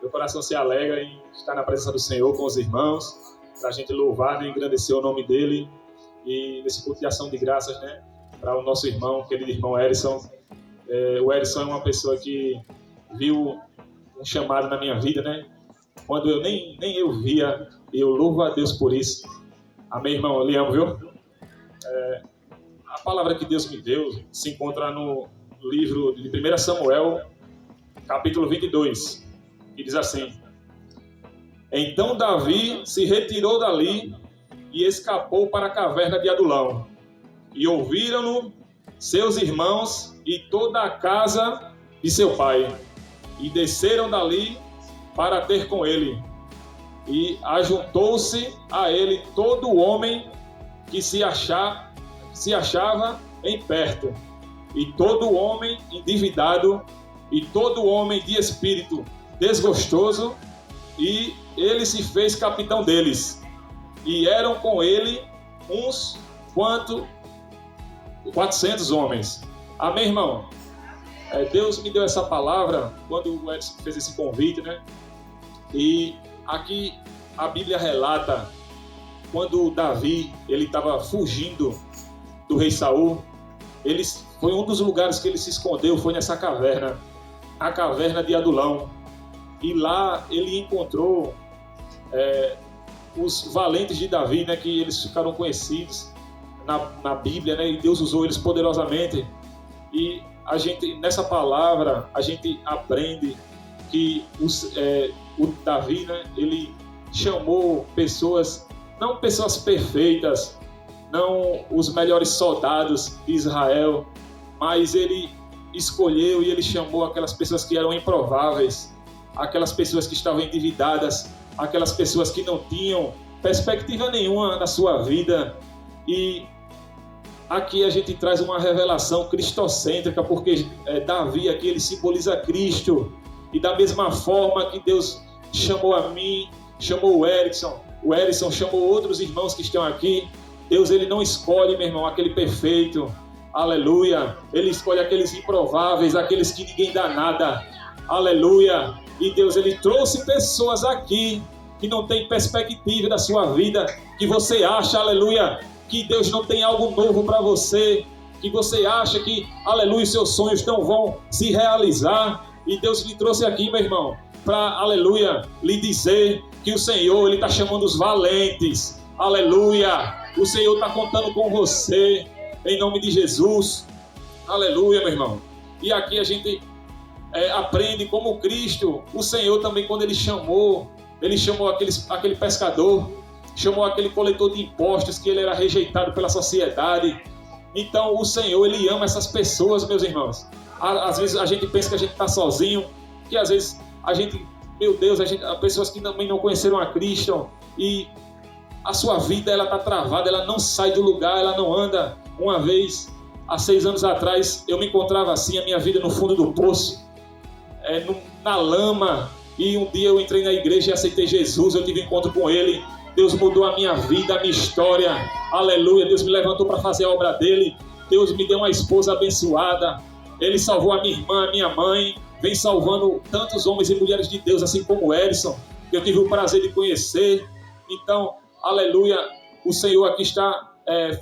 Meu coração se alegra em estar na presença do Senhor com os irmãos, para a gente louvar, né, engrandecer o nome dele. E nesse culto de ação de graças, né, para o nosso irmão, querido irmão Erison. O Erison é uma pessoa que viu um chamado na minha vida, né? Quando eu nem eu via, eu louvo a Deus por isso. Amém, irmão? Eu lhe amo, viu? A palavra que Deus me deu se encontra no livro de 1 Samuel, capítulo 22, que diz assim: Então Davi se retirou dali e escapou para a caverna de Adulão. E ouviram-no seus irmãos e toda a casa de seu pai. E desceram dali para ter com ele. E ajuntou-se a ele todo homem que se achava em perto, e todo homem endividado, e todo homem de espírito desgostoso, e ele se fez capitão deles. E eram com ele uns 400 homens. Amém, irmão? Deus me deu essa palavra quando o Edson fez esse convite, né? E aqui a Bíblia relata quando Davi ele estava fugindo do rei Saul. Foi um dos lugares que ele se escondeu, foi nessa caverna, a caverna de Adulão. E lá ele encontrou os valentes de Davi, né, que eles ficaram conhecidos na Bíblia, né, e Deus usou eles poderosamente. E nessa palavra a gente aprende que o Davi, né, ele chamou pessoas, não pessoas perfeitas, não os melhores soldados de Israel, mas ele escolheu e ele chamou aquelas pessoas que eram improváveis, aquelas pessoas que estavam endividadas, aquelas pessoas que não tinham perspectiva nenhuma na sua vida. E aqui a gente traz uma revelação cristocêntrica, porque Davi aqui ele simboliza Cristo. E da mesma forma que Deus chamou a mim, chamou o Erison chamou outros irmãos que estão aqui, Deus ele não escolhe, meu irmão, aquele perfeito, aleluia. Ele escolhe aqueles improváveis, aqueles que ninguém dá nada, aleluia. E Deus ele trouxe pessoas aqui que não tem perspectiva da sua vida, que você acha, aleluia, que Deus não tem algo novo para você, que você acha que, aleluia, seus sonhos não vão se realizar. E Deus lhe trouxe aqui, meu irmão, para, aleluia, lhe dizer que o Senhor ele está chamando os valentes, aleluia. O Senhor está contando com você, em nome de Jesus, aleluia, meu irmão. E aqui a gente aprende como Cristo, o Senhor também, quando ele chamou aquele pescador, chamou aquele coletor de impostos, que ele era rejeitado pela sociedade. Então o Senhor ele ama essas pessoas, meus irmãos. Às vezes a gente pensa que a gente está sozinho, que às vezes a gente, meu Deus, há pessoas que também não conheceram a Cristo e a sua vida ela está travada, ela não sai do lugar, ela não anda. Uma vez, há 6 anos atrás, eu me encontrava assim, a minha vida no fundo do poço, na lama, e um dia eu entrei na igreja e aceitei Jesus, eu tive encontro com Ele. Deus mudou a minha vida, a minha história, aleluia. Deus me levantou para fazer a obra dele. Deus me deu uma esposa abençoada. Ele salvou a minha irmã, a minha mãe, vem salvando tantos homens e mulheres de Deus, assim como o Erison, que eu tive o prazer de conhecer. Então, aleluia, o Senhor aqui está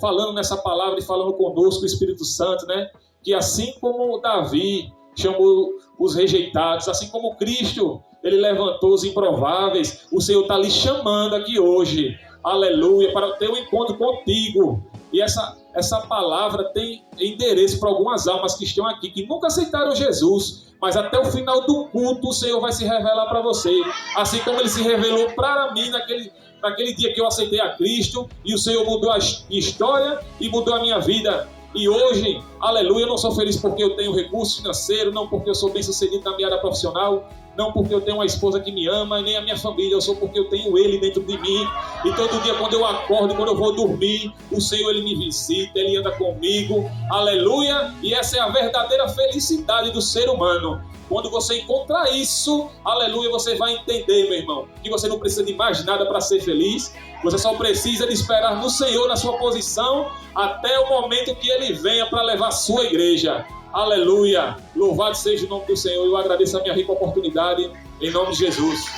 falando nessa palavra e falando conosco, o Espírito Santo, né? Que assim como Davi chamou os rejeitados, assim como Cristo, ele levantou os improváveis, o Senhor está lhe chamando aqui hoje, aleluia, para ter um encontro contigo. E essa palavra tem endereço para algumas almas que estão aqui, que nunca aceitaram Jesus, mas até o final do culto o Senhor vai se revelar para você, assim como ele se revelou para mim naquele dia que eu aceitei a Cristo, e o Senhor mudou a minha história e mudou a minha vida. E hoje, aleluia, eu não sou feliz porque eu tenho recurso financeiro, não porque eu sou bem sucedido na minha área profissional, não porque eu tenho uma esposa que me ama, nem a minha família, eu sou porque eu tenho Ele dentro de mim. E todo dia quando eu acordo, quando eu vou dormir, o Senhor Ele me visita, Ele anda comigo, aleluia. E essa é a verdadeira felicidade do ser humano. Quando você encontrar isso, aleluia, você vai entender, meu irmão, que você não precisa de mais nada para ser feliz. Você só precisa de esperar no Senhor, na sua posição, até o momento que Ele venha para levar a sua igreja. Aleluia, louvado seja o nome do Senhor. Eu agradeço a minha rica oportunidade Em nome de Jesus.